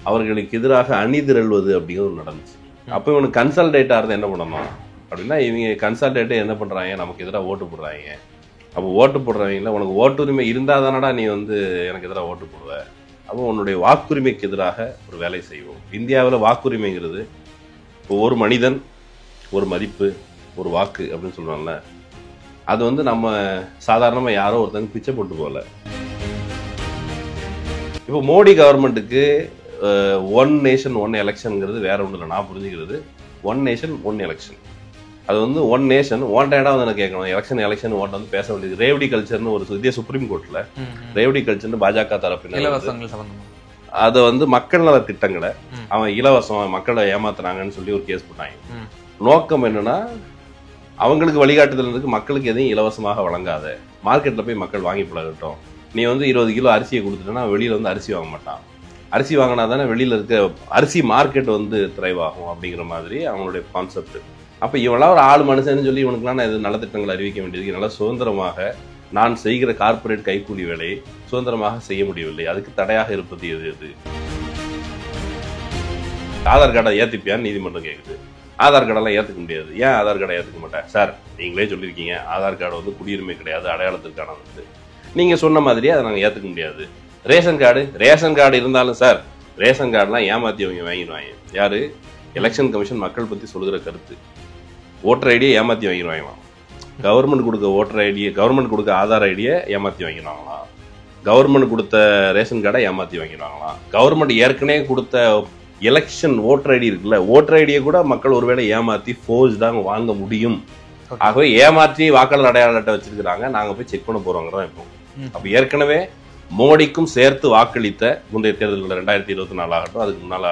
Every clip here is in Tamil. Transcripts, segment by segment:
அவர்களுக்கு எதிராக அணிதிரள்வது அப்படிங்கிறது நடந்துச்சு. அப்போ இவனுக்கு கன்சல்டேட்டாக இருந்து என்ன பண்ணணும் அப்படின்னா, இவங்க கன்சல்டேட்டே என்ன பண்ணுறாங்க, நமக்கு எதிராக ஓட்டு போடுறாங்க. அப்போ ஓட்டு போடுறவங்கள உனக்கு ஓட்டுரிமை இருந்தால் தானடா நீ எனக்கு எதிராக ஓட்டு போடுவ. அப்போ உன்னுடைய வாக்குரிமைக்கு எதிராக ஒரு வேலை செய்வோம். இந்தியாவில் வாக்குரிமைங்கிறது இப்போ ஒரு மனிதன் ஒரு மதிப்பு ஒரு வாக்கு அப்படின்னு சொல்கிறாங்கல்ல, அது நம்ம சாதாரணமாக யாரோ ஒருத்தங்க பிச்சை போட்டு போகல. இப்போ மோடி கவர்மெண்ட்டுக்கு ஒன் நேஷன் ஒன் எலெக்ஷனுங்கிறது வேற ஒன்றும் இல்லை. நான் புரிஞ்சுக்கிறது ஒன் நேஷன் ஒன் எலெக்ஷன். அது ஒன் நேஷன் ஓன்டா எனக்கு கேட்கணும். எலெக்ஷன் ஓட்ட பேச வேண்டியது. ரேவடி கல்ச்சர்னு ஒரு இந்திய சுப்ரீம் கோர்ட்ல ரேவடி கல்ச்சர்னு பாஜக தரப்பினர் அதை மக்கள் நல திட்டங்களை அவன் இலவசம் மக்களை ஏமாத்துறாங்கன்னு சொல்லி ஒரு கேஸ் போட்டாங்க. நோக்கம் என்னன்னா, அவங்களுக்கு வழிகாட்டுதல் இருக்கு, மக்களுக்கு எதையும் இலவசமாக வழங்காத, மார்க்கெட்ல போய் மக்கள் வாங்கி பழகட்டும். நீ 20 கிலோ அரிசியை கொடுத்துட்டேன்னா வெளியில அரிசி வாங்க மாட்டான். அரிசி வாங்கினா தானே வெளியில இருக்க அரிசி மார்க்கெட் த்ரைவ் ஆகும் அப்படிங்கிற மாதிரி அவங்களுடைய கான்செப்ட். அப்ப இவெல்லாம் ஒரு ஆளு மனுஷன்னு சொல்லி இவனுக்குலாம் நான் நல திட்டங்கள் அறிவிக்க வேண்டியது. நல்லா சுதந்திரமாக நான் செய்கிற கார்பரேட் கைக்கூலி வேலையை சுதந்திரமாக செய்ய முடியவில்லை. அதுக்கு தடையாக இருப்பது எது? ஆதார் கார்டை ஏத்துப்பியான்னு நீதிமன்றம் கேட்குது. ஆதார் கார்டெல்லாம் ஏத்துக்க முடியாது. ஏன் ஆதார் கார்டை ஏத்துக்க மாட்டேன் சார்? நீங்களே சொல்லியிருக்கீங்க ஆதார் கார்டு குடியுரிமை கிடையாது, அடையாளத்திற்கானது. நீங்க சொன்ன மாதிரியே அதை நாங்கள் ஏத்துக்க முடியாது. ரேஷன் கார்டு இருந்தாலும் சார், ரேஷன் கார்டுலாம் ஏமாத்தி அவங்க வாங்கிடுவாங்க. யாரு? எலெக்ஷன் கமிஷன் மக்கள் பத்தி சொல்லுகிற கருத்து. ஓட்டர் ஐடியை ஏமாத்தி வாங்கிடுவாங்களாம். கவர்மெண்ட் கொடுக்க ஓட்டர் ஐடியை, கவர்மெண்ட் கொடுக்க ஆதார் ஐடியை ஏமாத்தி வாங்கிடுவாங்களாம். கவர்மெண்ட் கொடுத்த ரேஷன் கார்டை ஏமாத்தி வாங்கிடுவாங்களாம். கவர்மெண்ட் ஏற்கனவே கொடுத்த எலெக்ஷன் ஓட்டர் ஐடி இருக்குல்ல, ஓட்டர் ஐடியை கூட மக்கள் ஒருவேளை ஏமாத்தி ஃபோர்ஸ் தான் வாங்க முடியும். ஆகவே ஏமாற்றி வாக்காளர் அடையாள அட்டை வச்சிருக்கிறாங்க, நாங்க போய் செக் பண்ண போறோங்கிறதான் இப்போ. அப்ப ஏற்கனவே மோடிக்கும் சேர்த்து வாக்களித்த முந்தைய தேர்தல்கள் 2024 ஆகட்டும், அதுக்கு முன்னால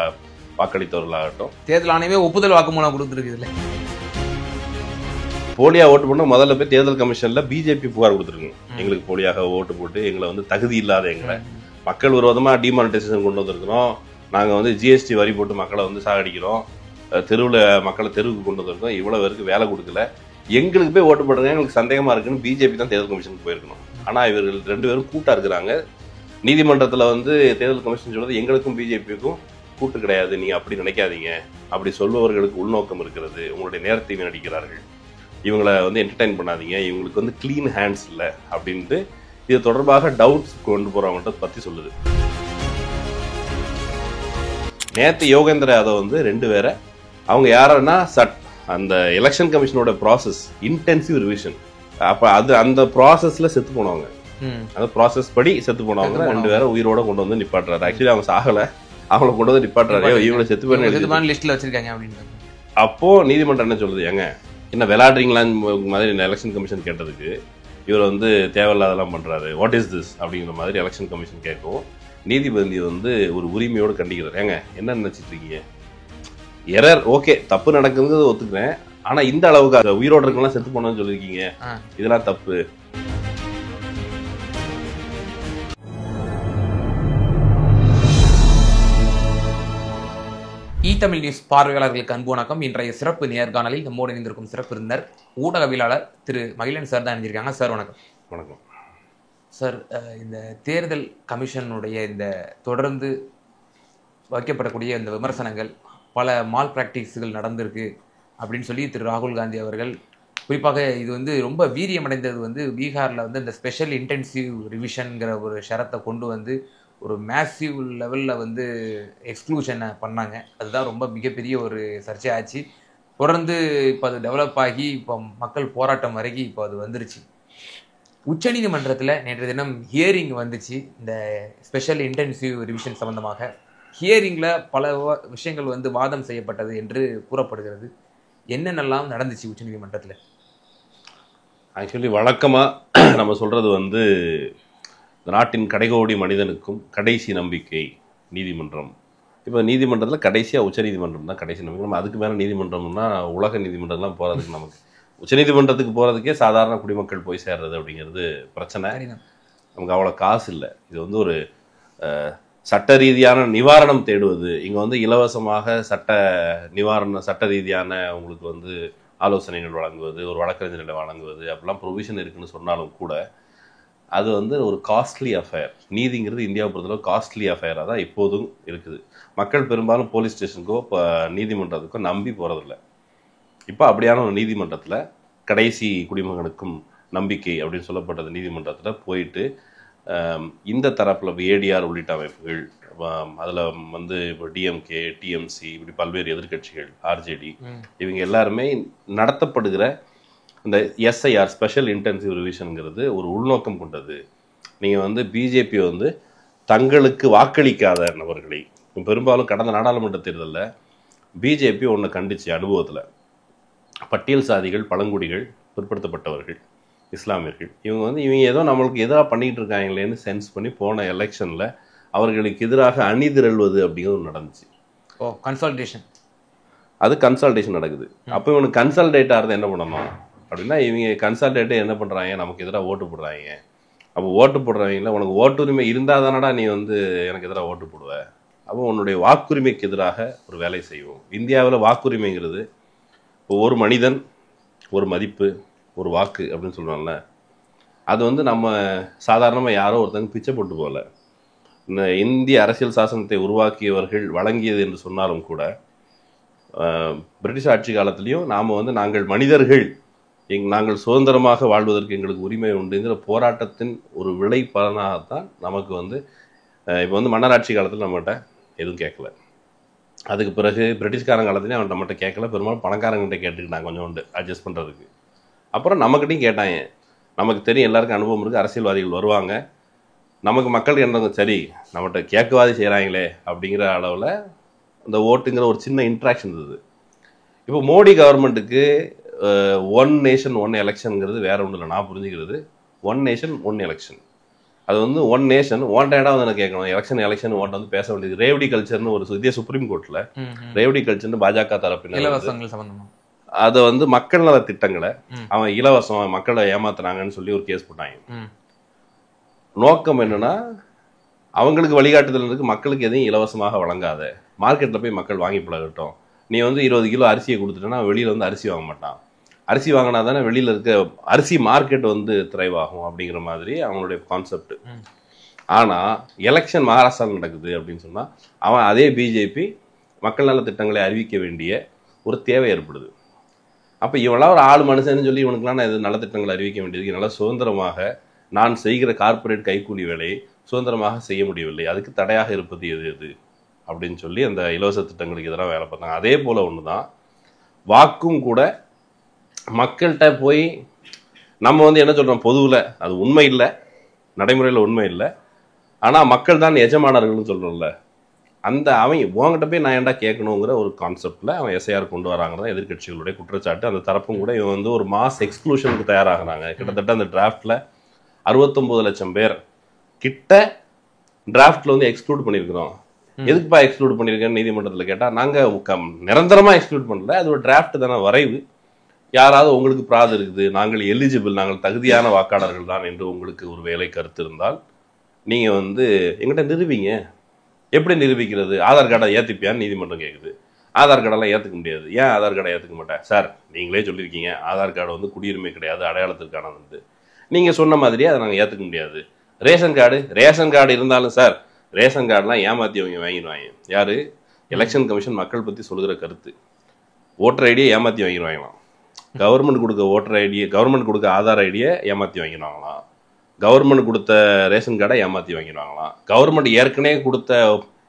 வாக்களித்தவர்களாகட்டும், தேர்தல் ஆணையமே ஒப்புதல் வாக்குமூலம் கொடுத்துருக்கு. போலியா ஓட்டு போட்டு முதல்ல போய் தேர்தல் கமிஷன்ல பிஜேபி புகார் கொடுத்துருக்கு. எங்களுக்கு போலியாக ஓட்டு போட்டு எங்களை தகுதி இல்லாத எங்களை மக்கள் விரோதமா டிமானிட்டைசேஷன் கொண்டு வந்திருக்கிறோம். நாங்க ஜிஎஸ்டி வரி போட்டு மக்களை சாகடிக்கிறோம், தெருவில் மக்களை தெருவுக்கு கொண்டு வந்திருக்கோம், இவ்வளவு பேருக்கு வேலை கொடுக்கல, எங்களுக்கு போய் ஓட்டு போடுறது எங்களுக்கு சந்தேகமா இருக்குன்னு பிஜேபி தான் தேர்தல் கமிஷனுக்கு போயிருக்கணும். ஆனா இவர்கள் 2 பேரும் கூட்டா இருக்கிறாங்க. நீதிமன்றத்துல தேர்தல் கமிஷன் சொல்றது எங்களுக்கும் பிஜேபிக்கும் கூட்டு கிடையாது, நீங்க அப்படி நினைக்காதீங்க, அப்படி சொல்பவர்களுக்கு உள்நோக்கம் இருக்கிறது, உங்களுடைய நேரத்தை வீணடிக்கிறார்கள், இவங்களை என்டர்டைன் பண்ணாதீங்க, இவங்களுக்கு கிளீன் ஹேண்ட்ஸ் இல்லை அப்படின்ட்டு இது தொடர்பாக டவுட்ஸ் கொண்டு போறவங்கள்ட்ட பத்தி சொல்லுது. நேத்து யோகேந்திர யாதவ் 2 பேரை அவங்க யாருன்னா அந்த எலெக்ஷன் கமிஷனோட ப்ராசஸ் இன்டென்சிவ் ரிவிஷன், அப்ப அந்த ப்ராசஸ்ல செத்து போனவங்க, அந்த ப்ராசஸ் படி செத்து போனவங்க 2 பேரை உயிரோட கொண்டு நிப்பாட்டுறாரு. ஆக்சுவலி அவங்க சாகல, அவங்கள கொண்டு நிப்பாட்டுறாரு, இவங்களை செத்து போய் லிஸ்ட்ல வச்சிருக்காங்க அப்படின்னு. அப்போ நீதிமன்றம் என்ன சொல்லுது, ஏங்க என்ன விளையாடுறீங்களான்னு மாதிரி எலெக்ஷன் கமிஷன் கேட்டதுக்கு இவர் தேவையில்லாதெல்லாம் பண்றாரு, வாட் இஸ் திஸ் அப்படிங்கிற மாதிரி எலெக்ஷன் கமிஷன் கேட்கும். நீதிபதி ஒரு உரிமையோடு கண்டிக்கிறார். ஏங்க என்ன நினைச்சிட்டு இருக்கீங்க, எரர் ஓகே, தப்பு நடக்குதுங்கிறது ஒத்துக்கிறேன், ஆனா இந்த அளவுக்கு உயிரோடு இருக்கலாம் செத்து போனோம்னு சொல்லிருக்கீங்க, இதெல்லாம் தப்பு. தமிழ் நியூஸ் பார்வையாளர்களுக்கு அன்பு வணக்கம். இன்றைய சிறப்பு நேர்காணலில் நம்மோடு இணைந்திருக்கும் சிறப்பு விருந்தினர் ஊடகவியலாளர் திரு மகிழன் சார் தான் இணைஞ்சிருக்காங்க. சார் வணக்கம். வணக்கம் சார். இந்த தேர்தல் கமிஷனுடைய இந்த தொடர்ந்து வைக்கப்படக்கூடிய இந்த விமர்சனங்கள், பல மால் பிராக்டிஸ்கள் நடந்திருக்கு அப்படின்னு சொல்லி திரு ராகுல் காந்தி அவர்கள், குறிப்பாக இது ரொம்ப வீரியமடைந்தது பீகாரில் இந்த ஸ்பெஷல் இன்டென்சிவ் ரிவிஷன்கிற ஒரு ஷரத்தை கொண்டு ஒரு மேசிவ் லெவலில் எக்ஸ்க்ளூஷனை பண்ணாங்க. அதுதான் ரொம்ப மிகப்பெரிய ஒரு சர்ச்சையாச்சு. தொடர்ந்து இப்போ அது டெவலப் ஆகி இப்போ மக்கள் போராட்டம் வரைக்கும் இப்போ அது வந்துருச்சு. உச்சநீதிமன்றத்தில் நேற்று தினம் ஹியரிங் வந்துச்சு இந்த ஸ்பெஷல் இன்டென்சிவ் ரிவிஷன் சம்பந்தமாக. ஹியரிங்கில் பல விஷயங்கள் வாதம் செய்யப்பட்டது என்று கூறப்படுகிறது. என்னென்னலாம் நடந்துச்சு உச்சநீதிமன்றத்தில்? ஆக்சுவலி வழக்கமாக நம்ம சொல்கிறது நாட்டின் கடைகோடி மனிதனுக்கும் கடைசி நம்பிக்கை நீதிமன்றம். இப்போ நீதிமன்றத்தில் கடைசியாக உச்சநீதிமன்றம் தான் கடைசி நம்பிக்கை. நம்ம அதுக்கு மேலே நீதிமன்றம்னா உலக நீதிமன்றம்லாம் போகிறதுக்கு நமக்கு உச்சநீதிமன்றத்துக்கு போகிறதுக்கே சாதாரண குடிமக்கள் போய் சேர்றது அப்படிங்கிறது பிரச்சனை. நமக்கு அவ்வளோ காசு இல்லை. இது ஒரு சட்ட ரீதியான நிவாரணம் தேடுவது, இங்கே இலவசமாக சட்ட ரீதியான உங்களுக்கு ஆலோசனைகள் வழங்குவது, ஒரு வழக்கறிஞர்களை வழங்குவது அப்படிலாம் ப்ரொவிஷன் இருக்குன்னு சொன்னாலும் கூட அது வந்து ஒரு காஸ்ட்லி அஃபேர். நீதிங்கிறது இந்தியாவை பொறுத்தளவு காஸ்ட்லி அஃபேராக தான் இப்போதும் இருக்குது. மக்கள் பெரும்பாலும் போலீஸ் ஸ்டேஷனுக்கோ இப்போ நீதிமன்றத்துக்கோ நம்பி போகிறதில்ல. இப்போ அப்படியான ஒரு நீதிமன்றத்தில் கடைசி குடிமகனுக்கும் நம்பிக்கை அப்படின்னு சொல்லப்பட்டது நீதிமன்றத்தில் போயிட்டு இந்த தரப்பில் ஏடிஆர் உள்ளிட்ட அமைப்புகள், அதில் வந்து இப்போ டிஎம்கே, டிஎம்சி, இப்படி பல்வேறு எதிர்கட்சிகள், ஆர்ஜேடி, இவங்க எல்லாருமே நடத்தப்படுகிற இந்த எஸ்ஐஆர் ஸ்பெஷல் இன்டென்சிவ் ரிவிஷனுங்கிறது ஒரு உள்நோக்கம் கொண்டது. நீங்கள் வந்து பிஜேபி வந்து தங்களுக்கு வாக்களிக்காத நபர்களை, பெரும்பாலும் கடந்த நாடாளுமன்ற தேர்தலில் பிஜேபி ஒன்று கண்டிச்சு அனுபவத்தில், பட்டியல் சாதிகள், பழங்குடிகள், பிற்படுத்தப்பட்டவர்கள், இஸ்லாமியர்கள், இவங்க ஏதோ நம்மளுக்கு எதிராக பண்ணிக்கிட்டு இருக்காங்களேன்னு சென்ஸ் பண்ணி போன எலெக்ஷனில் அவர்களுக்கு எதிராக அணிதிரள்வது அப்படிங்கிறது நடந்துச்சு. கன்சல்டேஷன், அது கன்சல்டேஷன் நடக்குது. அப்போ இவனுக்கு கன்சல்டேட்டாக இருந்தால் என்ன பண்ணணும் அப்படின்னா, இவங்க கன்சல்டேட்டே என்ன பண்ணுறாங்க, நமக்கு எதிராக ஓட்டு போடுறாங்க. அப்போ ஓட்டு போடுறவங்கள உனக்கு ஓட்டுரிமை இருந்தால் தானடா நீ வந்து எனக்கு எதிராக ஓட்டு போடுவ. அப்போ உன்னுடைய வாக்குரிமைக்கு எதிராக ஒரு வேலை செய்வோம். இந்தியாவில் வாக்குரிமைங்கிறது ஒரு மனிதன், ஒரு மதிப்பு, ஒரு வாக்கு அப்படின்னு சொல்கிறாங்கல்ல, அது வந்து நம்ம சாதாரணமாக யாரோ ஒருத்தங்க பிச்சை போட்டு போகல. இந்த இந்திய அரசியல் சாசனத்தை உருவாக்கியவர்கள் வழங்கியது என்று சொன்னாலும் கூட, பிரிட்டிஷ் ஆட்சி காலத்திலையும் நாம் வந்து நாங்கள் மனிதர்கள், நாங்கள் சுதந்திரமாக வாழ்வதற்கு எங்களுக்கு உரிமை உண்டுங்கிற போராட்டத்தின் ஒரு விளை பலனாகத்தான் நமக்கு வந்து இப்போ வந்து மன்னராட்சி காலத்தில் நம்மகிட்ட எதுவும் கேட்கல. அதுக்கு பிறகு பிரிட்டிஷ்காரன் காலத்துலேயும் அவன் நம்மகிட்ட கேட்கல. பெரும்பாலும் பணக்காரங்கிட்ட கேட்டுக்கிட்டாங்க கொஞ்சோண்டு அட்ஜஸ்ட் பண்ணுறதுக்கு. அப்புறம் நம்மக்கிட்டையும் கேட்டாங்க. நமக்கு தெரியும், எல்லாருக்கும் அனுபவம் இருக்குது, அரசியல்வாதிகள் வருவாங்க, நமக்கு மக்கள் என்ன சரி நம்மகிட்ட கேட்கவாதி செய்கிறாங்களே அப்படிங்கிற அளவில் அந்த ஓட்டுங்கிற ஒரு சின்ன இன்ட்ராக்ஷன் இருந்தது. இப்போ மோடி கவர்மெண்ட்டுக்கு ஒன் நேஷன் ஒன் எலெக்ஷனுங்கிறது வேற ஒன்றும் இல்லை. நான் புரிஞ்சுக்கிறது ஒன் நேஷன் ஒன் எலெக்ஷன். அது வந்து ஒன் நேஷன் ஓன்டேடாக வந்து எனக்கு கேட்கணும். எலெக்ஷன் ஓட்ட வந்து பேச வேண்டியது. ரேவடி கல்ச்சர்னு ஒரு இந்திய சுப்ரீம் கோர்ட்டில் ரேவடி கல்ச்சர்னு பாஜக தரப்பினர் அதை வந்து மக்கள் நல திட்டங்களை அவன் இலவசம் மக்களை ஏமாத்துறாங்கன்னு சொல்லி ஒரு கேஸ் போட்டாங்க. நோக்கம் என்னன்னா, அவங்களுக்கு வழிகாட்டுதல் இருக்கு, மக்களுக்கு எதையும் இலவசமாக வழங்காத, மார்க்கெட்டில் போய் மக்கள் வாங்கி பழகட்டும். நீ வந்து 20 கிலோ அரிசியை கொடுத்துட்டேன்னா வெளியில் வந்து அரிசி வாங்க மாட்டான். அரிசி வாங்கினா தானே வெளியில் இருக்க அரிசி மார்க்கெட் வந்து திரைவாகும் அப்படிங்கிற மாதிரி அவங்களுடைய கான்செப்ட். ஆனால் எலெக்ஷன் மகாராஷ்டிராவில் நடக்குது அப்படின்னு சொன்னால் அவன் அதே பிஜேபி மக்கள் நல திட்டங்களை அறிவிக்க வேண்டிய ஒரு தேவை ஏற்படுது. அப்போ இவெல்லாம் ஒரு ஆள் மனுஷன்னு சொல்லி இவனுக்குலாம் நான் இது நலத்திட்டங்களை அறிவிக்க வேண்டியது, என்னால் சுதந்திரமாக நான் செய்கிற கார்பரேட் கைக்கூலி வேலையை சுதந்திரமாக செய்ய முடியவில்லை, அதுக்கு தடையாக இருப்பது எது எது அப்படின்னு சொல்லி அந்த இலவச திட்டங்களுக்கு எதிராக வேலை பார்த்தாங்க. அதே போல் ஒன்று தான் வாக்கும் கூட. மக்கள்கிட்ட போய் நம்ம வந்து என்ன சொல்கிறோம், பொதுவில் அது உண்மை இல்லை, நடைமுறையில் உண்மை இல்லை, ஆனால் மக்கள் தான் எஜமானர்கள்னு சொல்கிறோம்ல, அந்த அவன் உங்ககிட்ட போய் நான் ஏன்டா கேட்கணுங்கிற ஒரு கான்செப்டில் அவன் எஸ்ஐஆர் கொண்டு வராங்கிறதான் எதிர்கட்சிகளுடைய குற்றச்சாட்டு. அந்த தரப்பும் கூட இவன் வந்து ஒரு மாஸ் எக்ஸ்க்ளூஷனுக்கு தயாராகிறாங்க. கிட்டத்தட்ட அந்த டிராஃப்டில் 69 லட்சம் பேர் கிட்ட டிராஃப்டில் வந்து எக்ஸ்க்ளூட் பண்ணியிருக்கிறோம். எதுக்குப்பா எக்ஸ்க்ளூட் பண்ணியிருக்கேன்னு நீதிமன்றத்தில் கேட்டால், நாங்கள் நிரந்தரமாக எக்ஸ்க்ளூட் பண்ணல, அது ஒரு டிராஃப்ட் தானே, வரைவு. யாராவது உங்களுக்கு பிராது இருக்குது, நாங்கள் எலிஜிபிள், நாங்கள் தகுதியான வாக்காளர்கள் தான் என்று உங்களுக்கு ஒரு வேலை கருத்து இருந்தால் நீங்கள் வந்து எங்கிட்ட நிரூபிங்க. எப்படி நிரூபிக்கிறது? ஆதார் கார்டை ஏற்றுப்பியான்னு நீதிமன்றம் கேட்குது. ஆதார் கார்டெல்லாம் ஏற்றுக்க முடியாது. ஏன் ஆதார் கார்டை ஏற்றுக்க மாட்டேன்? சார் நீங்களே சொல்லியிருக்கீங்க ஆதார் கார்டு வந்து குடியுரிமை கிடையாது, அடையாளத்திற்கானது வந்து. நீங்கள் சொன்ன மாதிரியே அதை நாங்கள் ஏற்றுக்க முடியாது. ரேஷன் கார்டு இருந்தாலும் சார், ரேஷன் கார்டெலாம் ஏமாற்றி அவங்க வாங்கிடுவாங்க. யார்? எலெக்ஷன் கமிஷன் மக்கள் பற்றி சொல்கிற கருத்து. ஓட்டர் ஐடியை ஏமாற்றி வாங்கிடுவாங்களாம். கவர்மெண்ட் கொடுக்க ஓட்டர் ஐடியை, கவர்மெண்ட் கொடுக்க ஆதார் ஐடியை ஏமாற்றி வாங்கிடுவாங்களாம். கவர்மெண்ட் கொடுத்த ரேஷன் கார்டை ஏமாற்றி வாங்கிடுவாங்களாம். கவர்மெண்ட் ஏற்கனவே கொடுத்த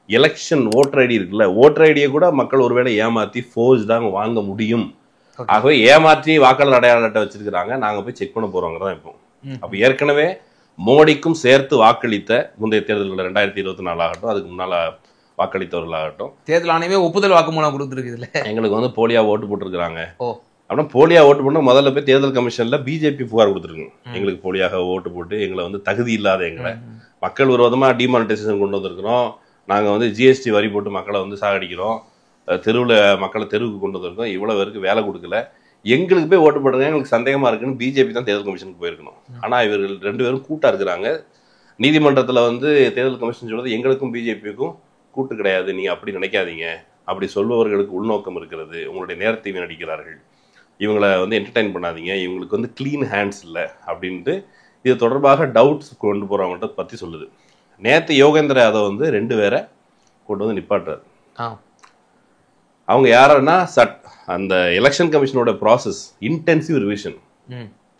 எலெக்ஷன் ஓட்டர் ஐடி இருக்குல்ல, ஓட்டர் ஐடியை கூட மக்கள் ஒருவேளை ஏமாற்றி ஃபோர்ஜ்டாக வாங்க முடியும். ஆகவே ஏமாற்றி வாக்காளர் அடையாள அட்டை வச்சிருக்கிறாங்க, நாங்கள் போய் செக் பண்ண போகிறோங்கிறதான் இப்போ. அப்போ ஏற்கனவே மோடிக்கும் சேர்த்து வாக்களித்த முந்தைய தேர்தல்கள் 2024 ஆகட்டும், அதுக்கு முன்னால் வாக்களித்தவர்களாகட்டும், தேர்தல் ஆணையமே ஒப்புதல் வாக்குமூலம் கொடுத்துருக்குதுல, எங்களுக்கு வந்து போலியா ஓட்டு போட்டிருக்கிறாங்க. அப்படின்னா போலியா ஓட்டு போட்டு முதல்ல போய் தேர்தல் கமிஷன்ல பிஜேபி புகார் கொடுத்துருக்குங்க. எங்களுக்கு போலியாக ஓட்டு போட்டு எங்களை வந்து தகுதி இல்லாத, எங்களை மக்கள் விரோதமாக டிமானிட்டைசேஷன் கொண்டு வந்திருக்கிறோம், நாங்கள் வந்து ஜிஎஸ்டி வரி போட்டு மக்களை வந்து சாகடிக்கிறோம், தெருவில் மக்களை தெருவுக்கு கொண்டு வந்திருக்கோம், இவ்வளோ பேருக்கு வேலை கொடுக்கல, எங்களுக்கு போய் ஓட்டு போடுங்க, எங்களுக்கு சந்தேகமாக இருக்குன்னு பிஜேபி தான் தேர்தல் கமிஷனுக்கு போயிருக்கணும். ஆனால் இவர்கள் 2 பேரும் கூட்டாக இருக்கிறாங்க. நீதிமன்றத்தில் வந்து தேர்தல் கமிஷன் சொல்வது எங்களுக்கும் பிஜேபிக்கும் கூட்டு கிடையாது, நீங்கள் அப்படி நினைக்காதீங்க, அப்படி சொல்பவர்களுக்கு உள்நோக்கம் இருக்கிறது, உங்களுடைய நேரத்தை வீணடிக்கிறார்கள், இவங்களை வந்து என்டர்டைன் பண்ணாதீங்க, இவங்களுக்கு வந்து க்ளீன் ஹேண்ட்ஸ் இல்லை அப்படின்ட்டு இது தொடர்பாக டவுட்ஸ் கொண்டு போறவங்கள்ட்ட பத்தி சொல்லுது. நேத்து யோகேந்திர யாதவ் வந்து 2 பேரை கொண்டு வந்து நிப்பாட்டுறாரு. அவங்க யாருன்னா அந்த எலெக்ஷன் கமிஷனோட ப்ராசஸ் இன்டென்சிவ் ரிவிஷன்,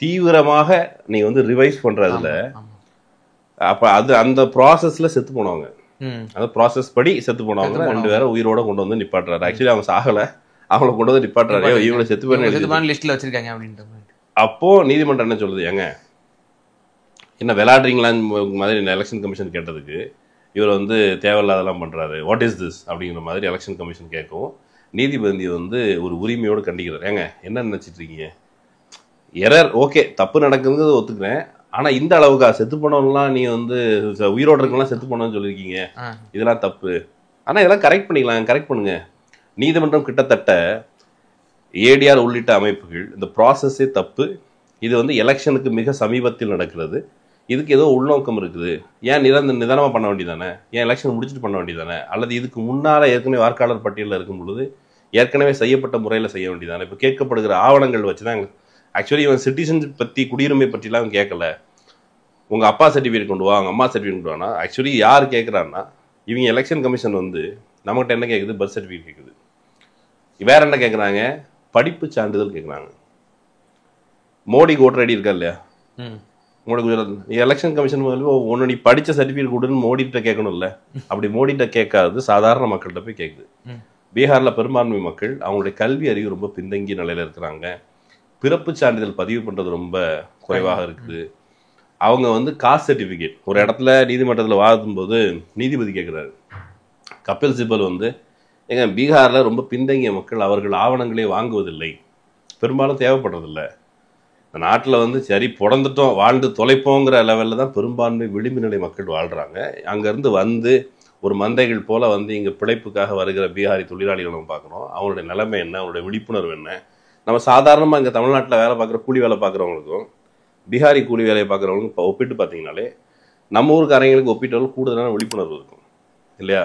தீவிரமாக நீ வந்து ரிவைஸ் பண்றதுல, அப்ப அது அந்த ப்ராசஸ்ல செத்து போனவங்க, அந்த ப்ராசஸ் படி செத்து போனவங்க 2 பேரை உயிரோட கொண்டு வந்து நிப்பாட்டுறாரு. ஆக்சுவலி அவங்க சாகல, அவங்கள கொண்டு வந்து நிப்பாட்டுறாரு. இவங்களை செத்து போய் லிஸ்ட்ல வச்சிருக்காங்க அப்படின்ற அப்போ நீதிமன்றம் என்ன சொல்லுது, ஏங்க என்ன விளையாடுறீங்களான்னு மாதிரி எலெக்ஷன் கமிஷன் கேட்டதுக்கு இவர் வந்து தேவையில்லாதெல்லாம் பண்றாரு, வாட் இஸ் திஸ் அப்படிங்கிற மாதிரி எலெக்ஷன் கமிஷன் கேட்கவும் நீதிபதி வந்து ஒரு உரிமையோடு கண்டிக்கிறார். ஏங்க என்ன நினைச்சிட்டு இருக்கீங்க, எரர் ஓகே, தப்பு நடக்குதுங்கிறது ஒத்துக்கிறேன், ஆனா இந்த அளவுக்கா செத்து போனவங்கலாம் நீ வந்து உயிரோடு இருக்கலாம் செத்து போனோம்னு சொல்லியிருக்கீங்க, இதெல்லாம் தப்பு, ஆனா இதெல்லாம் கரெக்ட் பண்ணிக்கலாம், கரெக்ட் பண்ணுங்க. நீதிமன்றம் கிட்டத்தட்ட ஏடிஆர் உள்ளிட்ட அமைப்புகள் இந்த ப்ராசஸே தப்பு, இது வந்து எலெக்ஷனுக்கு மிக சமீபத்தில் நடக்கிறது, இதுக்கு ஏதோ உள்நோக்கம் இருக்குது, ஏன் நிதானமாக பண்ண வேண்டியதானே, ஏன் எலெக்ஷன் முடிச்சுட்டு பண்ண வேண்டியதானே, அல்லது இதுக்கு முன்னால் ஏற்கனவே வாக்காளர் பட்டியலில் இருக்கும் பொழுது ஏற்கனவே செய்யப்பட்ட முறையில் செய்ய வேண்டியதானே. இப்போ கேட்கப்படுகிற ஆவணங்கள் வச்சு தான் ஆக்சுவலி இவன் சிட்டிசன்ஷிப் பற்றி குடியுரிமை பற்றிலாம் அவன் கேட்கல, உங்கள் அப்பா சர்டிஃபிகேட் கொண்டு வா, அவங்க அம்மா சர்டிஃபிகேட் கொண்டு வானா. ஆக்சுவலி யார் கேட்குறான்னா இவங்க எலெக்ஷன் கமிஷன் வந்து நம்மகிட்ட என்ன கேட்குது, பர்த் சர்டிஃபிகேட் கேட்குது, வேற என்ன கேட்குறாங்க, படிப்பு சான்றிதழ் கேட்குறாங்க. மோடிக்கு ஓட்டர் ஐடி இருக்கா இல்லையா, மோடி குஜராத் எலெக்ஷன் கமிஷன் ஒன்று நீ படித்த சர்டிஃபிகேட் கொடுன்னு மோடிகிட்ட கேட்கணும்ல, அப்படி மோடிகிட்ட கேட்காது சாதாரண மக்கள்கிட்ட போய் கேட்குது. பீகாரில் பெரும்பான்மை மக்கள் அவங்களுடைய கல்வி அறிவு ரொம்ப பின்தங்கிய நிலையில் இருக்கிறாங்க, பிறப்பு சான்றிதழ் பதிவு பண்ணுறது ரொம்ப குறைவாக இருக்குது, அவங்க வந்து காஸ்ட் சர்டிஃபிகேட் ஒரு இடத்துல நீதிமன்றத்தில் வாதும் போது நீதிபதி கேட்குறாரு, கபில் சிபல் வந்து எங்க பீகாரில் ரொம்ப பின்தங்கிய மக்கள் அவர்கள் ஆவணங்களே வாங்குவதில்லை, பெரும்பாலும் தேவைப்படுறதில்லை, இந்த நாட்டில் வந்து சரி பிறந்துட்டோம் வாழ்ந்து தொலைப்போங்கிற லெவலில் தான் பெரும்பான்மை விளிம்பு நிலை மக்கள் வாழ்கிறாங்க. அங்கேருந்து வந்து ஒரு மந்தைகள் போல் வந்து இங்கே பிழைப்புக்காக வருகிற பீகாரி தொழிலாளிகளை நம்ம பார்க்குறோம், அவங்களுடைய நிலைமை என்ன, அவங்களுடைய விழிப்புணர்வு என்ன. நம்ம சாதாரணமாக இங்கே தமிழ்நாட்டில் வேலை பார்க்குற கூலி வேலை பார்க்குறவங்களுக்கும் பீகாரி கூலி வேலையை பார்க்குறவங்களுக்கும் ஒப்பிட்டு பார்த்தீங்கனாலே நம்ம ஊருக்காரங்களுக்கு ஒப்பிட்டாலும் கூடுதலான விழிப்புணர்வு இருக்கும் இல்லையா.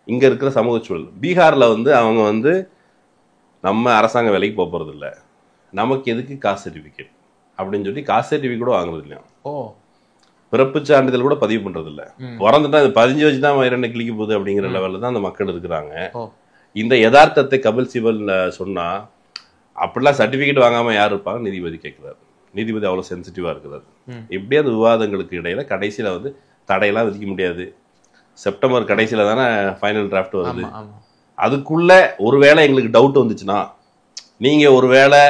இங்கே இருக்கிற சமூக சூழல் பீகாரில் வந்து அவங்க வந்து நம்ம அரசாங்க வேலைக்கு போக போகிறது இல்லை, நமக்கு எதுக்கு காஸ்ட் சர்டிஃபிகேட் அப்படின்னு சொல்லி காஸ்ட் சர்டிஃபிகேட் கூட வாங்குறது இல்லையா, பிறப்பு சான்றிதழ் கூட பதிவு பண்றது இல்லை, பிறந்துட்டா அது 15 வச்சு தான் இரண்டு கிளிக்க போகுது அப்படிங்கிற லெவலில் தான் அந்த மக்கள் இருக்கிறாங்க. இந்த யதார்த்தத்தை கபில் சிபல் சொன்னா அப்படிலாம் சர்டிஃபிகேட் வாங்காம யார் இருப்பாங்க, நீதிபதி கேட்கிறாரு. நீதிபதி அவ்வளோ சென்சிட்டிவா இருக்கிறாரு. இப்படியே அந்த விவாதங்களுக்கு இடையில கடைசியில வந்து தடையெல்லாம் விதிக்க முடியாது, செப்டம்பர் கடைசியில தானே ஃபைனல் டிராஃப்ட் வருது, அதுக்குள்ள ஒருவேளை எங்களுக்கு டவுட் வந்துச்சுன்னா நீங்க ஒருவேளை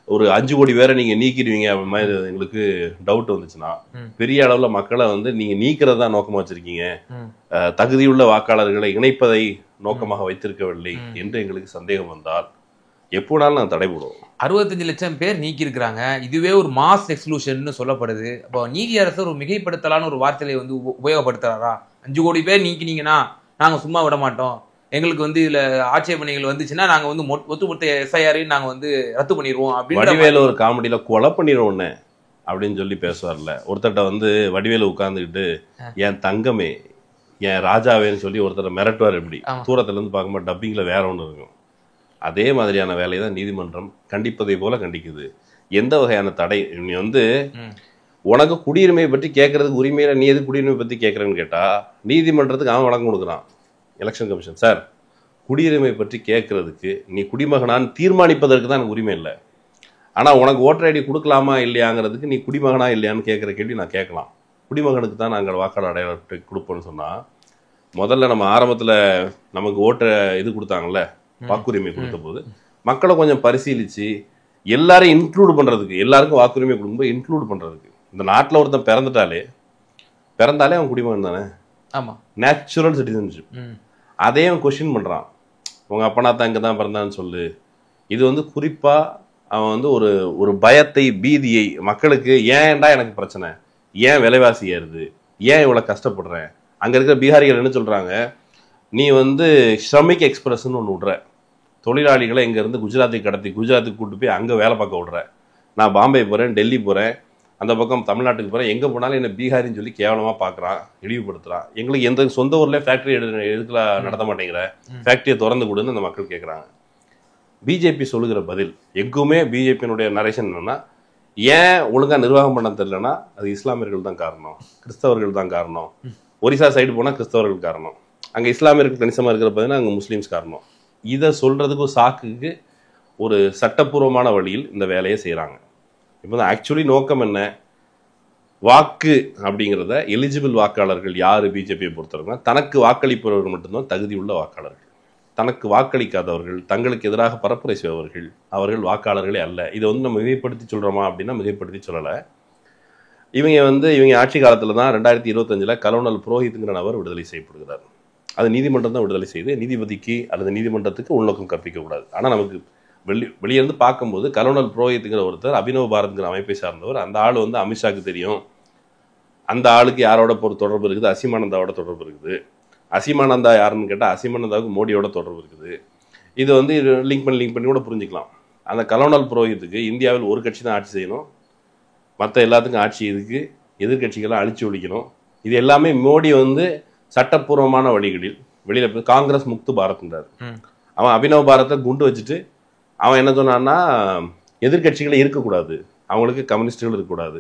ஒரு 5 கோடி பேரை நீங்க நீக்கிடுவீங்க அப்படி மாதிரி எங்களுக்கு டவுட் வந்துச்சுன்னா பெரிய அளவுல மக்களை வந்து நீங்க நீக்கிறதா நோக்கமா வச்சிருக்கீங்க, தகுதியுள்ள வாக்காளர்களை இணைப்பதை நோக்கமாக வைத்திருக்கவில்லை என்று எங்களுக்கு சந்தேகம் வந்தால் எப்போனாலும் நான் தடை போடுவோம். 65 லட்சம் பேர் நீக்கி இருக்கிறாங்க, இதுவே ஒரு மாஸ் எக்ஸ்க்ளூஷன் சொல்லப்படுது. அப்போ நீதியரசர் ஒரு மிகைப்படுத்தலான ஒரு வார்த்தையை வந்து உபயோகப்படுத்துறாரா, 5 கோடி பேர் நீக்கினீங்கன்னா நாங்க சும்மா விட மாட்டோம், எங்களுக்கு வந்து இதுல ஆட்சேபனைகள் வந்துச்சுன்னா நாங்க வந்து ஒத்துமொத்த எஸ்ஐஆரையும் நாங்க வந்து ரத்து பண்ணிடுவோம் அப்படின்னு வடிவேலு ஒரு காமெடியில கொலை பண்ணிடுவோம் அப்படின்னு சொல்லி பேசுவார்ல. ஒருத்தட்ட வந்து வடிவேலு உட்கார்ந்துக்கிட்டு என் தங்கமே என் ராஜாவேன்னு சொல்லி ஒருத்தரை மிரட்டுவார், எப்படி தூரத்துல இருந்து பார்க்கும்போது டப்பிங்ல வேற ஒன்று இருக்கும். அதே மாதிரியான வேலையை தான் நீதிமன்றம் கண்டிப்பதை போல கண்டிக்குது. எந்த வகையான தடை, நீ வந்து உனக்கு குடியுரிமையை பற்றி கேட்கறதுக்கு உரிமையில நீ எது குடியுரிமை பற்றி கேட்கறன்னு கேட்டா நீதிமன்றத்துக்கு அவன் வழக்கம் கொடுக்குறான் எலெக்ஷன் கமிஷன். சார் குடியுரிமை பற்றி கேட்கறதுக்கு நீ குடிமகனான்னு தீர்மானிப்பதற்கு தான் எனக்கு உரிமை இல்லை, ஆனால் உனக்கு ஓட்டர் ஐடி கொடுக்கலாமா இல்லையாங்கிறதுக்கு நீ குடிமகனா இல்லையான்னு கேட்குற கேள்வி நான் கேட்கலாம். குடிமகனுக்கு தான் நாங்கள் வாக்காளர் அடையாளத்தை கொடுப்போம்னு சொன்னால் முதல்ல நம்ம ஆரம்பத்தில் நமக்கு ஓட்டர் இது கொடுத்தாங்கல்ல வாக்குரிமை கொடுத்த போது மக்களை கொஞ்சம் பரிசீலித்து எல்லாரையும் இன்க்ளூட் பண்ணுறதுக்கு, எல்லாருக்கும் வாக்குரிமை கொடுக்கும்போது இன்க்ளூட் பண்ணுறதுக்கு, இந்த நாட்டில் ஒருத்தன் பிறந்தாலே அவன் குடிமகன் தானே, ஆமாம், நேச்சுரல் சிட்டிசன்ஷிப். அதே அவன் கொஸ்டின் பண்ணுறான், உங்கள் அப்பனா தான் இங்கே தான் பிறந்தான்னு சொல்லு. இது வந்து குறிப்பாக அவன் வந்து ஒரு பயத்தை பீதியை மக்களுக்கு, ஏன்டா எனக்கு பிரச்சனை, ஏன் விலைவாசி ஏறுது, ஏன் இவ்வளோ கஷ்டப்படுறேன். அங்கே இருக்கிற பீகாரிகள் என்ன சொல்கிறாங்க, நீ வந்து ஷ்ரமிக் எக்ஸ்பிரஸ்ன்னு ஒன்று விட்ற, தொழிலாளிகளை இங்கேருந்து குஜராத்துக்கு கூப்பிட்டு போய் அங்கே வேலை பார்க்க விட்ற, நான் பாம்பே போகிறேன், டெல்லி போகிறேன், அந்த பக்கம் தமிழ்நாட்டுக்கு போகிறேன், எங்கே போனாலும் என்ன பீகாரின்னு சொல்லி கேவலமாக பார்க்குறான், இழிவுபடுத்துகிறான். எங்களுக்கு எந்த சொந்த ஊரில் ஃபேக்ட்ரி எதுக்குலாம் நடத்த மாட்டேங்கிற, ஃபேக்ட்ரியை திறந்து கொடுன்னு அந்த மக்கள் கேட்குறாங்க. பிஜேபி சொல்லுகிற பதில் எங்குமே பிஜேபியினுடைய நரேஷன் என்னன்னா, ஏன் ஒழுங்கா நிர்வாகம் பண்ண தெரியலன்னா அது இஸ்லாமியர்கள் தான் காரணம், கிறிஸ்தவர்கள் தான் காரணம். ஒரிசா சைடு போனால் கிறிஸ்தவர்கள் காரணம், அங்கே இஸ்லாமியர்கள் கணிசமாக இருக்கிற பார்த்தீங்கன்னா அங்கே முஸ்லீம்ஸ் காரணம். இதை சொல்றதுக்கு ஒரு சாக்குக்கு ஒரு சட்டப்பூர்வமான வழியில் இந்த வேலையை செய்கிறாங்க. இப்போ தான் ஆக்சுவலி நோக்கம் என்ன, வாக்கு அப்படிங்கிறத எலிஜிபிள் வாக்காளர்கள் யார் பிஜேபியை பொறுத்தவரைக்கும் தனக்கு வாக்களிப்பவர்கள் மட்டும்தான் தகுதி உள்ள வாக்காளர்கள். தனக்கு வாக்களிக்காதவர்கள், தங்களுக்கு எதிராக பரப்புரை செய்பவர்கள், அவர்கள் வாக்காளர்களே அல்ல. இதை வந்து நம்ம மிகைப்படுத்தி சொல்கிறோமா அப்படின்னா மிகைப்படுத்தி சொல்லலை. இவங்க ஆட்சி காலத்தில் தான் 2025 கலோனல் புரோஹித்ங்கிற நபர் விடுதலை செய்யப்படுகிறார். அது நீதிமன்றம் தான் விடுதலை செய்து நீதிபதிக்கு அல்லது நீதிமன்றத்துக்கு உள்நோக்கம் கற்பிக்கக்கூடாது. ஆனால் நமக்கு வெளியிருந்து பார்க்கும்போது கலோனல் புரோஹித்ங்கிற ஒருத்தர் அபினவ் பாரத்ங்கிற அமைப்பை சார்ந்தவர். அந்த ஆள் வந்து அமித்ஷாக்கு தெரியும், அந்த ஆளுக்கு யாரோட தொடர்பு இருக்குது, அசீமானந்தாவோட தொடர்பு இருக்குது. அசீமானந்தா யாருன்னு கேட்டால் அசீமானந்தாவுக்கு மோடியோட தொடர்பு இருக்குது. இது வந்து லிங்க் பண்ணி கூட புரிஞ்சுக்கலாம். அந்த கலோனல் புரோஹித்துக்கு இந்தியாவில் ஒரு கட்சி தான் ஆட்சி செய்யணும், மற்ற எல்லாத்துக்கும் ஆட்சி இதுக்கு எதிர்கட்சிகளை அழிச்சு ஒழிக்கணும். இது எல்லாமே மோடி வந்து சட்டப்பூர்வமான வழிகளில் வெளியில் போய் காங்கிரஸ் முக்து பாரத்ன்றார். அவன் அபினவ் பாரத்தை குண்டு வச்சுட்டு அவன் என்ன சொன்னான்னா எதிர்கட்சிகளே இருக்கக்கூடாது, அவங்களுக்கு கம்யூனிஸ்டுகள் இருக்கக்கூடாது,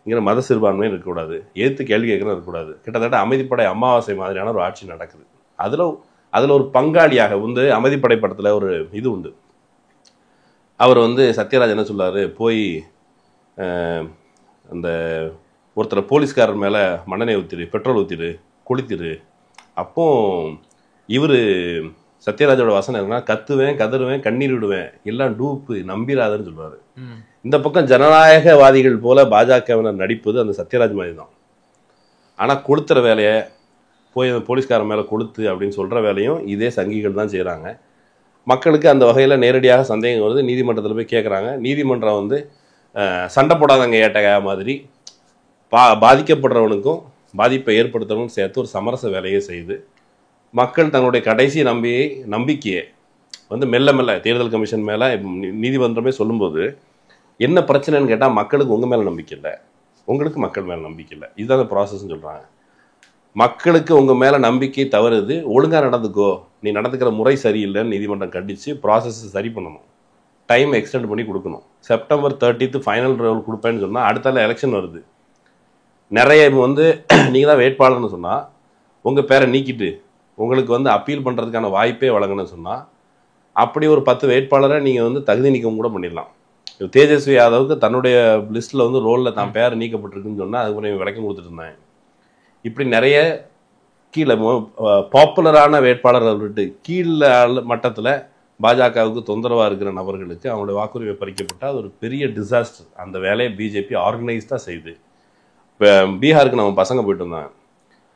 இங்கே மத சிறுபான்மை இருக்கக்கூடாது, எதிர்த்து கேள்வி கேட்கணும் இருக்கக்கூடாது. கிட்டத்தட்ட அமைதிப்படை அமாவாசை மாதிரியான ஒரு ஆட்சி நடக்குது. அதில் ஒரு பங்காளியாக வந்து அமைதிப்படை படத்தில் ஒரு இது உண்டு. அவர் வந்து சத்யராஜ் என்ன சொல்றாரு, போய் அந்த ஒருத்தர் போலீஸ்காரர் மேலே மண்ணெண்ணெய் ஊற்றிடு, பெட்ரோல் ஊற்றிடு, கொளுத்திடு. அப்போ இவர் சத்யராஜோட வசனம் இருக்குன்னா கத்துவேன், கதறுவேன், கண்ணீர் விடுவேன், எல்லாம் டூப்பு, நம்பிராதன்னு சொல்றாரு. இந்த பக்கம் ஜனநாயகவாதிகள் போல பாஜகவினர் நடிப்பது அந்த சத்யராஜ் மாதிரி தான். ஆனால் கொளுத்துற வேலையை போய் அந்த போலீஸ்காரன் மேலே கொளுத்து அப்படின்னு சொல்கிற வேலையும் இதே சங்கிகள் தான் செய்கிறாங்க. மக்களுக்கு அந்த வகையில் நேரடியாக சந்தேகம் வருது, நீதிமன்றத்தில் போய் கேட்குறாங்க. நீதிமன்றம் வந்து சண்டை போடாதங்க ஏட்டக மாதிரி பாதிக்கப்படுறவனுக்கும் பாதிப்பை ஏற்படுத்துறவனுக்கும் சேர்த்து ஒரு சமரச வேலையை செய்து மக்கள் தங்களுடைய கடைசி நம்பிக்கையை வந்து மெல்ல மெல்ல தேர்தல் கமிஷன் மேலே நீதிமன்றமே சொல்லும்போது என்ன பிரச்சனைன்னு கேட்டால் மக்களுக்கு உங்கள் மேலே நம்பிக்கை இல்லை, உங்களுக்கு மக்கள் மேலே நம்பிக்கை இல்லை. இதுதான் அந்த ப்ராசஸ்ன்னு சொல்கிறாங்க. மக்களுக்கு உங்கள் மேலே நம்பிக்கை தவறுது, ஒழுங்காக நடந்துக்கோ, நீ நடந்துக்கிற முறை சரியில்லைன்னு நீதிமன்றம் கண்டித்து ப்ராசஸ் சரி பண்ணணும், டைம் எக்ஸ்டெண்ட் பண்ணி கொடுக்கணும். செப்டம்பர் 30 ஃபைனல் ரோல் கொடுப்பேன்னு சொன்னால் அடுத்தால எலெக்ஷன் வருது. நிறைய வந்து நீங்கள் தான் வேட்பாளர்னு சொன்னால் உங்கள் பேரை நீக்கிட்டு உங்களுக்கு வந்து அப்பீல் பண்ணுறதுக்கான வாய்ப்பே வழங்கணும்னு சொன்னால் அப்படி ஒரு 10 வேட்பாளரை நீங்கள் வந்து தகுதி நீக்கம் கூட பண்ணிடலாம். தேஜஸ்வி யாதவுக்கு தன்னுடைய லிஸ்ட்டில் வந்து ரோலில் தான் பேர் நீக்கப்பட்டிருக்குன்னு சொன்னால் அதுக்கு விளக்கம் கொடுத்துட்டு இருந்தாங்க. இப்படி நிறைய கீழே பாப்புலரான வேட்பாளர்கள் விட்டு கீழே மட்டத்தில் பாஜகவுக்கு தொந்தரவாக இருக்கிற நபர்களுக்கு அவங்களுடைய வாக்குரிமை பறிக்கப்பட்டால் அது ஒரு பெரிய டிசாஸ்டர். அந்த வேலையை பிஜேபி ஆர்கனைஸ்டாக செய்யுது. இப்போ பீகாருக்கு நம்ம பசங்க போயிட்டு இருந்தாங்க,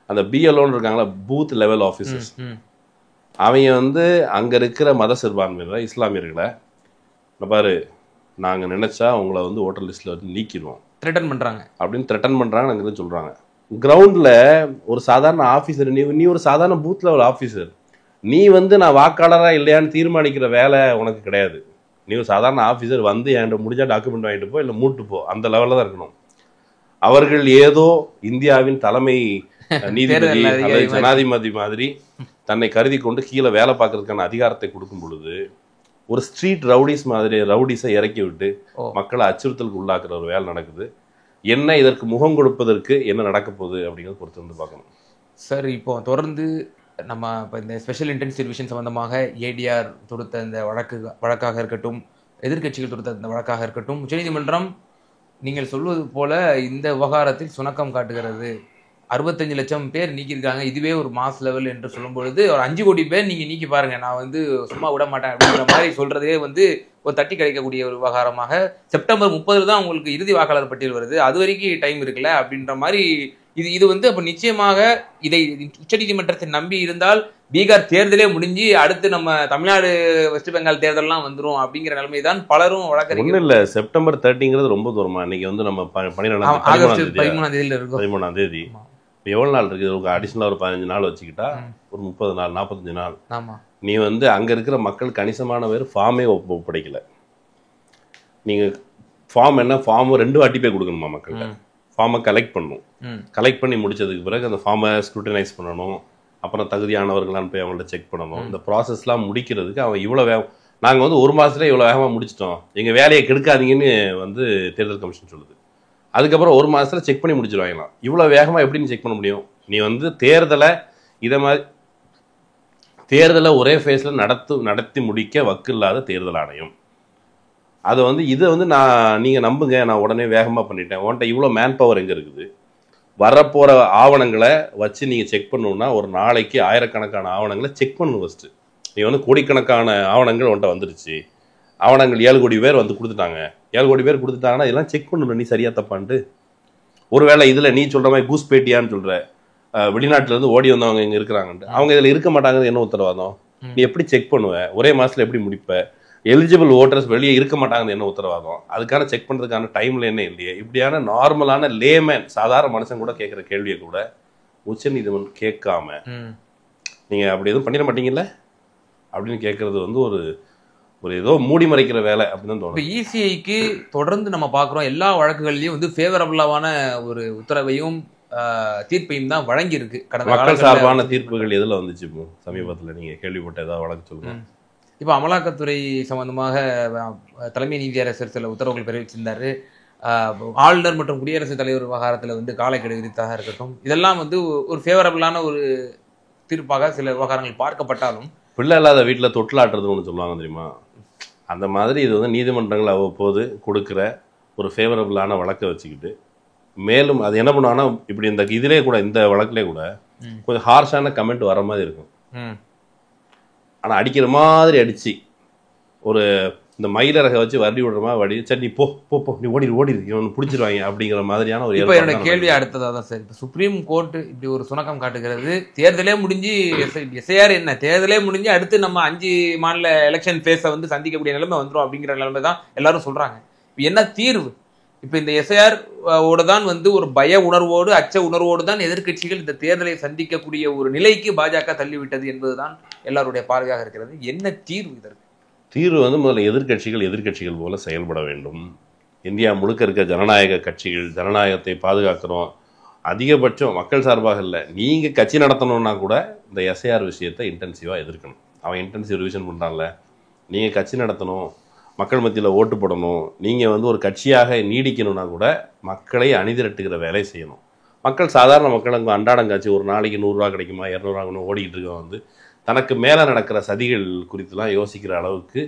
அந்த பிஎல்ஓன்னு இருக்காங்களா, பூத் லெவல் ஆஃபீஸர்ஸ், அவங்க வந்து அங்கே இருக்கிற மத சிறுபான்மையில இஸ்லாமியர்களை பாரு நாங்கள் நினைச்சா உங்களை வந்து ஓட்டர் லிஸ்ட்டில் வந்து நீக்கிடுவோம், த்ரெட்டன் பண்ணுறாங்க அப்படின்னு த்ரெட்டன் பண்ணுறாங்க நாங்கள் சொல்கிறாங்க. கிரவுண்டில் ஒரு சாதாரண ஆஃபீஸர், நீ ஒரு சாதாரண பூத் லெவல் ஆஃபீஸர், நீ வந்து நான் வாக்காளராக இல்லையான்னு தீர்மானிக்கிற வேலை உனக்கு கிடையாது. நீ ஒரு சாதாரண ஆஃபீஸர் வந்து என்கிட்ட முடிஞ்சா டாக்குமெண்ட் வாங்கிட்டு போ, இல்லை மூட்டு போ, அந்த லெவலில் தான் இருக்கணும். அவர்கள் ஏதோ இந்தியாவின் தலைமை நீதிபதி அல்லது ஜனாதிபதி மாதிரி தன்னை கருதி கொண்டு கீழே வேலை பார்க்கறதுக்கான அதிகாரத்தை கொடுக்கும் பொழுது ஒரு ஸ்ட்ரீட் ரவுடிஸை இறக்கி விட்டு மக்களை அச்சுறுத்தலுக்கு உள்ளாக்குற ஒரு வேலை நடக்குது. என்ன இதற்கு முகம் கொடுப்பதற்கு என்ன நடக்க போகுது அப்படிங்கிறது பொறுத்து வந்து பார்க்கணும். சார், இப்போ தொடர்ந்து நம்ம இப்போ இந்த ஸ்பெஷல் இன்டென்சிவ் டிவிஷன் சம்பந்தமாக ஏடிஆர் தொடுத்த இந்த வழக்காக இருக்கட்டும், எதிர்கட்சிகள் தொடுத்த இந்த வழக்காக இருக்கட்டும், உச்சநீதிமன்றம் நீங்கள் சொல்வது போல இந்த விவகாரத்தில் சுணக்கம் காட்டுகிறது. 65 லட்சம் பேர் நீக்கியிருக்காங்க, இதுவே ஒரு மாஸ் லெவல் என்று சொல்லும் பொழுது ஒரு 5 கோடி பேர் நீங்க நீக்கி பாருங்க, நான் வந்து சும்மா விட மாட்டேன் அப்படிங்கிற மாதிரி சொல்றதே வந்து ஒரு தட்டி கிடைக்கக்கூடிய ஒரு விவகாரமாக செப்டம்பர் 30 தான் உங்களுக்கு இறுதி வாக்காளர் பட்டியல் வருது, அது வரைக்கும் டைம் இருக்குல்ல அப்படின்ற மாதிரி இது வந்து அப்ப நிச்சயமாக இதை உச்சநீதிமன்றத்தை நம்பி இருந்தால் பீகார் தேர்தலே முடிஞ்சு அடுத்து நம்ம தமிழ்நாடு வெஸ்ட் பெங்கால் தேர்தல்லாம் வந்துரும் அப்படிங்கிற நிலைமை தான் பலரும் வழக்கறிஞர். இல்ல செப்டம்பர் 30 ரொம்ப தூரமா, இன்னைக்கு வந்து நம்ம 13ஆம் தேதி எவ்வளவு நாள் இருக்கு, அடிஷனலா ஒரு 15 நாள் வச்சுக்கிட்டா ஒரு 30 நாள் 45 நாள். நீ வந்து அங்க இருக்கிற மக்கள் கணிசமான பேர் ஃபார்மே ஒப்படைக்கல. நீங்க ஃபார்ம் என்ன, ஃபார்ம் 2 வாட்டி போய் கொடுக்கணுமா மக்கள்கிட்ட, ஃபார்மை கலெக்ட் பண்ணணும், கலெக்ட் பண்ணி முடிச்சதுக்கு பிறகு அந்த ஃபார்மை ஸ்க்ரூட்டனைஸ் பண்ணணும், அப்புறம் தகுதியானவர்களான்னு போய் அவங்கள்ட்ட செக் பண்ணணும். இந்த ப்ராசஸ்லாம் முடிக்கிறதுக்கு அவன் இவ்வளோ நாங்க வந்து 1 மாசத்துல இவ்வளவு வேகமா முடிச்சிட்டோம், எங்க வேலையை கெடுக்காதீங்கன்னு வந்து தேர்தல் கமிஷன் சொல்லுது. அதுக்கப்புறம் 1 மாசத்துல செக் பண்ணி முடிச்சிருவாங்களாம். இவ்வளவு வேகமா எப்படி நீ செக் பண்ண முடியும்? நீ வந்து தேர்தலை ஒரே ஃபேஸ்ல நடத்தி முடிக்க வக்கு இல்லாத தேர்தல் ஆணையம். அதை வந்து இதை வந்து நீங்க நம்புங்க, நான் உடனே வேகமா பண்ணிட்டேன். உன்கிட்ட இவ்வளவு மேன் பவர் எங்க இருக்குது? வரப்போற ஆவணங்களை வச்சு நீங்க செக் பண்ணணும்னா ஒரு நாளைக்கு ஆயிரக்கணக்கான ஆவணங்களை செக் பண்ணணும். ஃபர்ஸ்ட் நீ வந்து கோடிக்கணக்கான ஆவணங்கள் உன்கிட்ட வந்துருச்சு, ஆவணங்கள் 7 கோடி பேர் வந்து கொடுத்துட்டாங்க, 7 கோடி பேர் கொடுத்துட்டாங்கன்னா இதெல்லாம் செக் பண்ணணும் நீ சரியா தப்பான்ட்டு. ஒருவேளை இதுல நீ சொல்ற மாதிரி கூஸ் பேட்டியான்னு சொல்ற, வெளிநாட்டுல இருந்து ஓடி வந்தவங்க இங்க இருக்கிறாங்கன்ட்டு, அவங்க இதுல இருக்க மாட்டாங்க, என்ன உத்தரவாதம்? நீ எப்படி செக் பண்ணுவ? ஒரே மாசத்துல எப்படி முடிப்ப? எலிஜிபிள் ஓட்டர்ஸ் வெளியே இருக்க மாட்டாங்கன்னு என்ன உத்தரவாதம்? அதுக்கான செக் பண்றதுக்கான டைம்ல என்ன இல்லையே? இப்படியான நார்மலான லேமேன் சாதாரண மனுஷன் கூட கேட்கிற கேள்வியை கூட உச்சநீதிமன்றம் கேட்காம நீங்க அப்படி எதுவும் பண்ணிட மாட்டீங்கல்ல அப்படின்னு கேட்கறது வந்து ஒரு ஏதோ மூடி மறைக்கிற வேலை அப்படின்னு தோணும். இப்போ இசிஐக்கு தொடர்ந்து நம்ம பார்க்குறோம், எல்லா வழக்குகள்லையும் வந்து ஃபேவரபுளான ஒரு உத்தரவையும் தீர்ப்பையும் தான் வழங்கி இருக்கு. கடந்த மக்கள் சார்பான தீர்ப்புகள் எதுல வந்துச்சு இப்போ சமீபத்தில் நீங்க கேள்விப்பட்ட ஏதாவது வழக்கு சொல்லுங்க. இப்போ அமலாக்கத்துறை சம்பந்தமாக தலைமை நீதியரசர் சில உத்தரவுகள் பிறப்பிச்சிருந்தாரு. ஆளுநர் மற்றும் குடியரசுத் தலைவர் விவகாரத்தில் வந்து காலக்கெடு விதித்தாக இருக்கட்டும், இதெல்லாம் வந்து ஒரு ஃபேவரபுளான ஒரு தீர்ப்பாக சில விவகாரங்கள் பார்க்கப்பட்டாலும், பிள்ளை இல்லாத வீட்டில் தொட்டிலாட்டுறதுன்னு ஒன்று சொல்லுவாங்க தெரியுமா, அந்த மாதிரி இது வந்து நீதிமன்றங்கள் அவ்வப்போது கொடுக்குற ஒரு ஃபேவரபுளான வழக்கை வச்சுக்கிட்டு மேலும் அது என்ன பண்ணுவாங்கன்னா, இப்படி இதிலே கூட இந்த வழக்கிலே கூட கொஞ்சம் ஹார்ஷான கமெண்ட் வர மாதிரி இருக்கும். ஆனால் அடிக்கிற மாதிரி அடிச்சு ஒரு இந்த மயிலரகை வச்சு வருடி விடுற மாதிரி வடி, சரி நீ போ நீ ஓடிடு இவன் பிடிச்சிருவாங்க அப்படிங்கிற மாதிரியான ஒரு. இப்போ என்னோட கேள்வி அடுத்ததாக தான் சார், இப்போ சுப்ரீம் கோர்ட் இப்படி ஒரு சுணக்கம் காட்டுகிறது. தேர்தலே முடிஞ்சு எஸ்ஐஆர் என்ன தேர்தலே முடிஞ்சு அடுத்து நம்ம 5 மாநில எலெக்ஷன் ஃபேஸை வந்து சந்திக்கக்கூடிய நிலைமை வந்துடும் அப்படிங்கிற நிலைமை தான் எல்லாரும் சொல்றாங்க. இப்போ என்ன தீர்வு? இப்போ இந்த எஸ்ஐஆர் ஓட தான் வந்து ஒரு பய உணர்வோடு அச்ச உணர்வோடு தான் எதிர்கட்சிகள் இந்த தேர்தலை சந்திக்கக்கூடிய ஒரு நிலைக்கு பாஜக தள்ளிவிட்டது என்பதுதான் எல்லாருடைய பார்வையாக இருக்கிறது. என்ன தீர்வு இதற்கு? தீர்வு வந்து முதல்ல எதிர்கட்சிகள் போல செயல்பட வேண்டும். இந்தியா முழுக்க இருக்க ஜனநாயக கட்சிகள் ஜனநாயகத்தை பாதுகாக்கிறோம், அதிகபட்சம் மக்கள் சார்பாக இல்லை, நீங்க கட்சி நடத்தணும்னா கூட இந்த எஸ்ஐஆர் விஷயத்தை இன்டென்சிவா எதிர்க்கணும். அவன் இன்டென்சிவ் ரிவிஷன் பண்றான்ல, நீங்க கட்சி நடத்தணும், மக்கள் மத்தியில் ஓட்டு போடணும், நீங்கள் வந்து ஒரு கட்சியாக நீடிக்கணும்னா கூட மக்களை அணிதிரட்டுகிற வேலை செய்யணும். மக்கள் சாதாரண மக்கள் அங்கே அன்றாடங்காட்சி ஒரு நாளைக்கு 100 ரூபா கிடைக்குமா 200 ரூபா ஓடிக்கிட்டு இருக்க வந்து தனக்கு மேலே நடக்கிற சதிகள் குறித்துலாம் யோசிக்கிற அளவுக்கு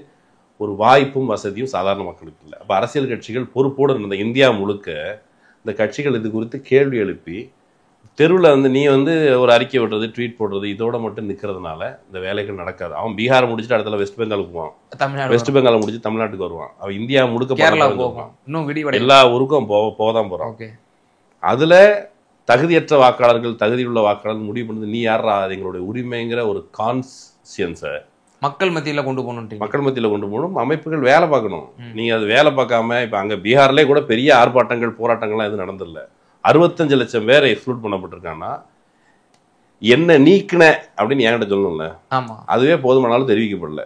ஒரு வாய்ப்பும் வசதியும் சாதாரண மக்களுக்கு இல்லை. அப்போ அரசியல் கட்சிகள் பொறுப்போடு இருந்த இந்தியா முழுக்க இந்த கட்சிகள் இது குறித்து கேள்வி எழுப்பி தெருவில் வந்து நீ வந்து ஒரு அறிக்கை விடுறது ட்வீட் போடுறது இதோட மட்டும் நிற்கிறதுனால இந்த வேலைகள் நடக்காது. அவன் பீகாரை முடிச்சுட்டு அடுத்த வெஸ்ட் பெங்காலுக்கு போவான், வெஸ்ட் பெங்காலை முடிச்சு தமிழ்நாட்டுக்கு வருவான், அவன் இந்தியா முழுக்க எல்லா ஊருக்கும் போதான் போறான். அதுல தகுதியற்ற வாக்காளர்கள் தகுதியுள்ள வாக்காளர்கள் முடிவு பண்ணுறது நீ யாரா, அது எங்களுடைய உரிமைங்கிற ஒரு கான்சியன்ஸை மக்கள் மத்தியில் கொண்டு போகணும். அமைப்புகள் வேலை பார்க்கணும். நீங்க அது வேலை பார்க்காம இப்ப அங்க பீகார்லேயே கூட பெரிய ஆர்ப்பாட்டங்கள் போராட்டங்கள்லாம் எதுவும் நடந்தில்ல. 65 லட்சம் பேர் எக்ஸ்க்ளூட் பண்ணப்பட்டிருக்காங்கன்னா என்ன நீக்கின அப்படின்னு என்கிட்ட சொல்லணும்ல, அதுவே போதுமானாலும் தெரிவிக்கப்படல.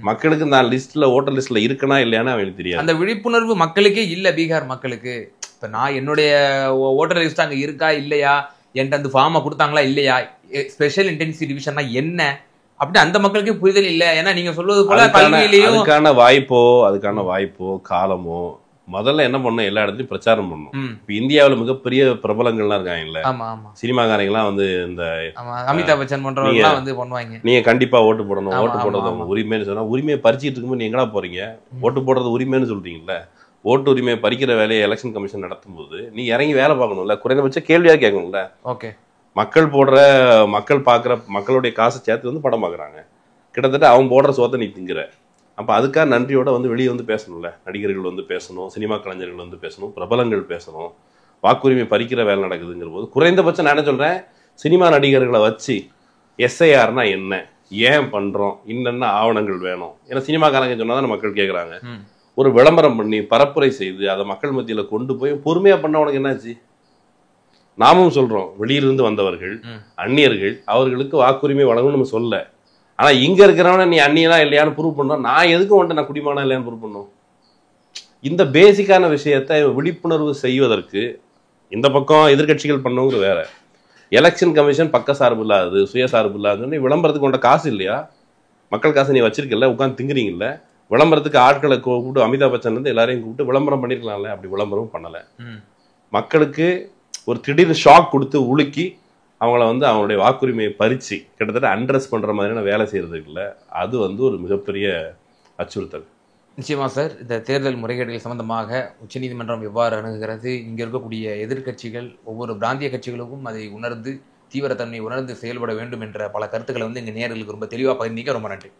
மக்களுக்கு நான் லிஸ்ட்ல ஓட்டர் லிஸ்ட்ல இருக்கனா இல்லையான்னு அவங்களுக்கு தெரியாது. அந்த விழிப்புணர்வு மக்களுக்கே இல்ல. பீகார் மக்களுக்கு இப்ப நான் என்னுடைய ஓட்டர் லிஸ்ட் அங்க இருக்கா இல்லையா, என்கிட்ட அந்த ஃபார்மை கொடுத்தாங்களா இல்லையா, ஸ்பெஷல் இன்டென்சிவ் டிவிஷன்னா என்ன அப்படி அந்த மக்களுக்கே புரிதல் இல்லை. ஏன்னா நீங்க சொல்வது போல கல்வியிலேயும் அதுக்கான வாய்ப்போ காலமோ முதல்ல என்ன பண்ணும், எல்லா இடத்துலயும் பிரச்சாரம் பண்ணும். இப்ப இந்தியாவில் மிகப்பெரிய பிரபலங்கள்லாம் இருக்காங்கல்ல, சினிமாக்காரங்கெல்லாம் வந்து இந்த அமிதாப் பச்சன் போன்றவங்க வந்து பண்ணுவாங்க, நீங்க கண்டிப்பா ஓட்டு போடணும், ஓட்டு போடுறது உரிமைன்னு சொன்னா உரிமையை பறிச்சுட்டு இருக்கும்போது நீ எங்கடா போறீங்க? ஓட்டு போடுறது உரிமைன்னு சொல்றீங்கல்ல, ஓட்டு உரிமையை பறிக்கிற வேலையை எலெக்ஷன் கமிஷன் நடத்தும் போது நீ இறங்கி வேலை பார்க்கணும்ல, குறைந்தபட்ச கேள்வியா கேட்கணும்ல. ஓகே, மக்கள் பாக்குற மக்களுடைய காசை சேர்த்து வந்து படம் பாக்குறாங்க, கிட்டத்தட்ட அவங்க போடுற சோத்தை நீ திங்குற. அப்ப அதுக்காக நன்றியோட வந்து வெளியே வந்து பேசணும்ல, நடிகர்கள் வந்து பேசணும், சினிமா கலைஞர்கள் வந்து பேசணும், பிரபலங்கள் பேசணும். வாக்குரிமை பறிக்கிற வேலை நடக்குதுங்கிற போது குறைந்தபட்சம் நான் என்ன சொல்றேன், சினிமா நடிகர்களை வச்சு எஸ்ஐஆர்னா என்ன, ஏன் பண்றோம், இன்னென்ன ஆவணங்கள் வேணும், ஏன்னா சினிமாக்காரங்க சொன்னாதான் மக்கள் கேட்கறாங்க. ஒரு விளம்பரம் பண்ணி பரப்புரை செய்து அதை மக்கள் மத்தியில கொண்டு போய் பொறுமையா பண்ண உனக்கு என்னாச்சு? நாமும் சொல்றோம், வெளியிலிருந்து வந்தவர்கள் அந்நியர்கள் அவர்களுக்கு வாக்குரிமை வழங்கணும் நம்ம சொல்ல. ஆனா இங்க இருக்கிறவன நீ அந்நியனா இல்லையான்னு ப்ரூவ் பண்ணோம், நான் எதுக்கும் வந்துட்டு நான் குடிமானா இல்லையான்னு ப்ரூவ் பண்ணும். இந்த பேசிக்கான விஷயத்தை விழிப்புணர்வு செய்வதற்கு இந்த பக்கம் எதிர்கட்சிகள் பண்ணவங்க வேற, எலெக்ஷன் கமிஷன் பக்க சார்பு இல்லாதது சுயசார்பு இல்லாததுன்னு விளம்பரத்துக்கு கொண்ட காசு இல்லையா? மக்கள் காசு நீ வச்சிருக்கல, உட்காந்து திங்குறீங்கல்ல, விளம்பரத்துக்கு ஆட்களை கூப்பிட்டு அமிதாப் பச்சன்ல இருந்து எல்லாரையும் கூப்பிட்டு விளம்பரம் பண்ணிருக்கலாம்ல, அப்படி விளம்பரம் பண்ணல. மக்களுக்கு ஒரு திடீர்னு ஷாக் கொடுத்து உலுக்கி அவங்கள வந்து அவங்களுடைய வாக்குரிமையை பறிச்சு கிட்டத்தட்ட அண்ட்ரஸ் பண்ற மாதிரியான வேலை செய்யறது இருக்குல்ல, அது வந்து ஒரு மிகப்பெரிய அச்சுறுத்தல். நிச்சயமா சார். இந்த தேர்தல் முறைகேடுகள் சம்பந்தமாக உச்சநீதிமன்றம் எவ்வாறு அணுகுகிறது, இங்க இருக்கக்கூடிய எதிர்க்கட்சிகள் ஒவ்வொரு பிராந்திய கட்சிகளுக்கும் அதை உணர்ந்து தீவிரத்தன்மை உணர்ந்து செயல்பட வேண்டும் என்ற பல கருத்துக்களை வந்து இங்க நேயர்களுக்கு ரொம்ப தெளிவாக பகிர்ந்தீங்க. ரொம்ப நன்றி.